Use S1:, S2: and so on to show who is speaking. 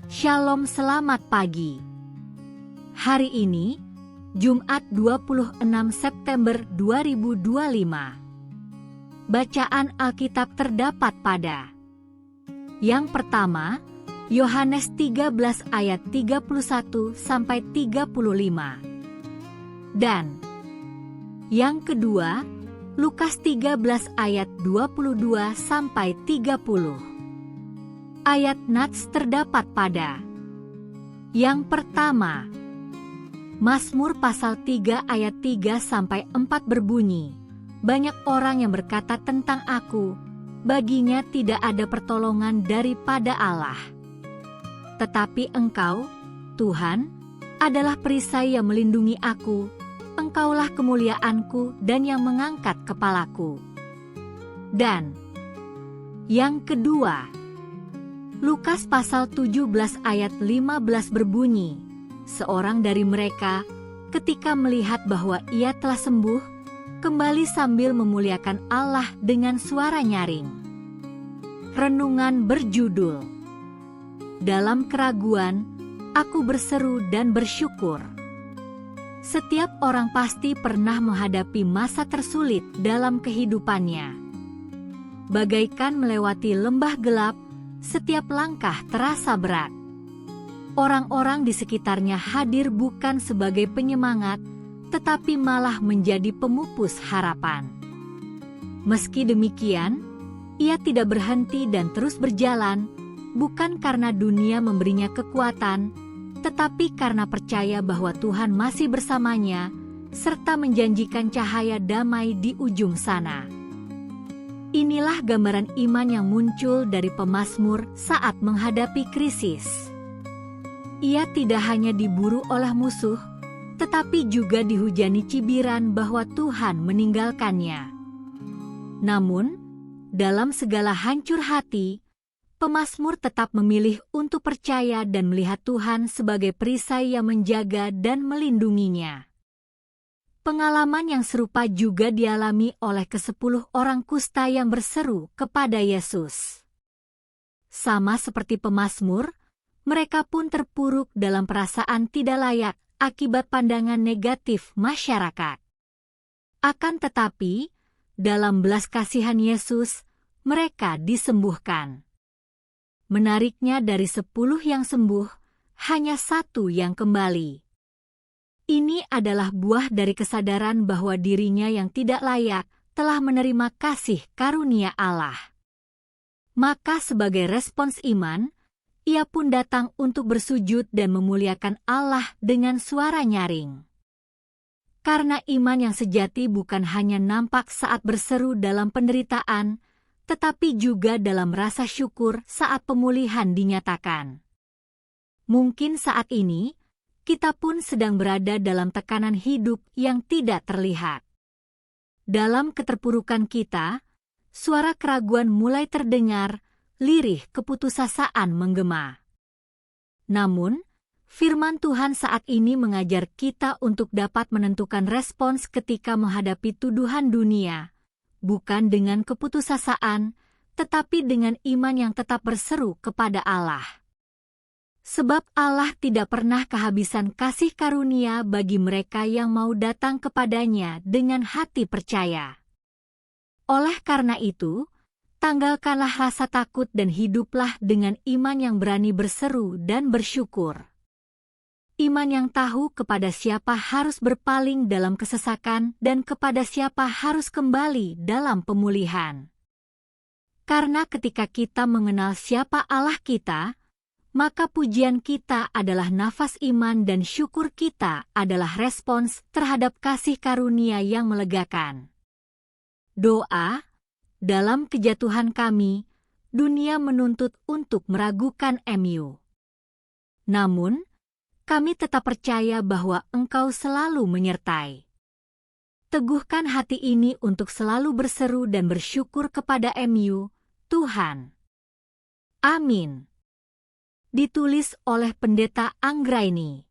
S1: Shalom, selamat pagi. Hari ini, Jumat 26 September 2025. Bacaan Alkitab terdapat pada yang pertama, Yohanes 13 ayat 31-35. Dan yang kedua, Lukas 13 ayat 22-30. Ayat nats terdapat pada yang pertama, Mazmur pasal 3 ayat 3-4 berbunyi, banyak orang yang berkata tentang aku, baginya tidak ada pertolongan daripada Allah. Tetapi Engkau, Tuhan, adalah perisai yang melindungi aku, Engkaulah kemuliaanku dan yang mengangkat kepalaku. Dan yang kedua, Lukas pasal 17 ayat 15 berbunyi, seorang dari mereka, ketika melihat bahwa ia telah sembuh, kembali sambil memuliakan Allah dengan suara nyaring. Renungan berjudul, dalam keraguan, aku berseru dan bersyukur. Setiap orang pasti pernah menghadapi masa tersulit dalam kehidupannya. Bagaikan melewati lembah gelap, setiap langkah terasa berat. Orang-orang di sekitarnya hadir bukan sebagai penyemangat, tetapi malah menjadi pemupus harapan. Meski demikian, ia tidak berhenti dan terus berjalan, bukan karena dunia memberinya kekuatan, tetapi karena percaya bahwa Tuhan masih bersamanya, serta menjanjikan cahaya damai di ujung sana. Inilah gambaran iman yang muncul dari pemazmur saat menghadapi krisis. Ia tidak hanya diburu oleh musuh, tetapi juga dihujani cibiran bahwa Tuhan meninggalkannya. Namun, dalam segala hancur hati, pemazmur tetap memilih untuk percaya dan melihat Tuhan sebagai perisai yang menjaga dan melindunginya. Pengalaman yang serupa juga dialami oleh ke-10 orang kusta yang berseru kepada Yesus. Sama seperti pemazmur, mereka pun terpuruk dalam perasaan tidak layak akibat pandangan negatif masyarakat. Akan tetapi, dalam belas kasihan Yesus, mereka disembuhkan. Menariknya dari 10 yang sembuh, hanya 1 yang kembali. Ini adalah buah dari kesadaran bahwa dirinya yang tidak layak telah menerima kasih karunia Allah. Maka sebagai respons iman, ia pun datang untuk bersujud dan memuliakan Allah dengan suara nyaring. Karena iman yang sejati bukan hanya nampak saat berseru dalam penderitaan, tetapi juga dalam rasa syukur saat pemulihan dinyatakan. Mungkin saat ini, kita pun sedang berada dalam tekanan hidup yang tidak terlihat. Dalam keterpurukan kita, suara keraguan mulai terdengar, lirih keputusasaan menggema. Namun, firman Tuhan saat ini mengajar kita untuk dapat menentukan respons ketika menghadapi tuduhan dunia, bukan dengan keputusasaan, tetapi dengan iman yang tetap berseru kepada Allah. Sebab Allah tidak pernah kehabisan kasih karunia bagi mereka yang mau datang kepadanya dengan hati percaya. Oleh karena itu, tanggalkanlah rasa takut dan hiduplah dengan iman yang berani berseru dan bersyukur. Iman yang tahu kepada siapa harus berpaling dalam kesesakan dan kepada siapa harus kembali dalam pemulihan. Karena ketika kita mengenal siapa Allah kita, maka pujian kita adalah nafas iman dan syukur kita adalah respons terhadap kasih karunia yang melegakan. Doa, dalam kejatuhan kami, dunia menuntut untuk meragukan MU. Namun, kami tetap percaya bahwa Engkau selalu menyertai. Teguhkan hati ini untuk selalu berseru dan bersyukur kepada MU, Tuhan. Amin. Ditulis oleh Pendeta Anggraini.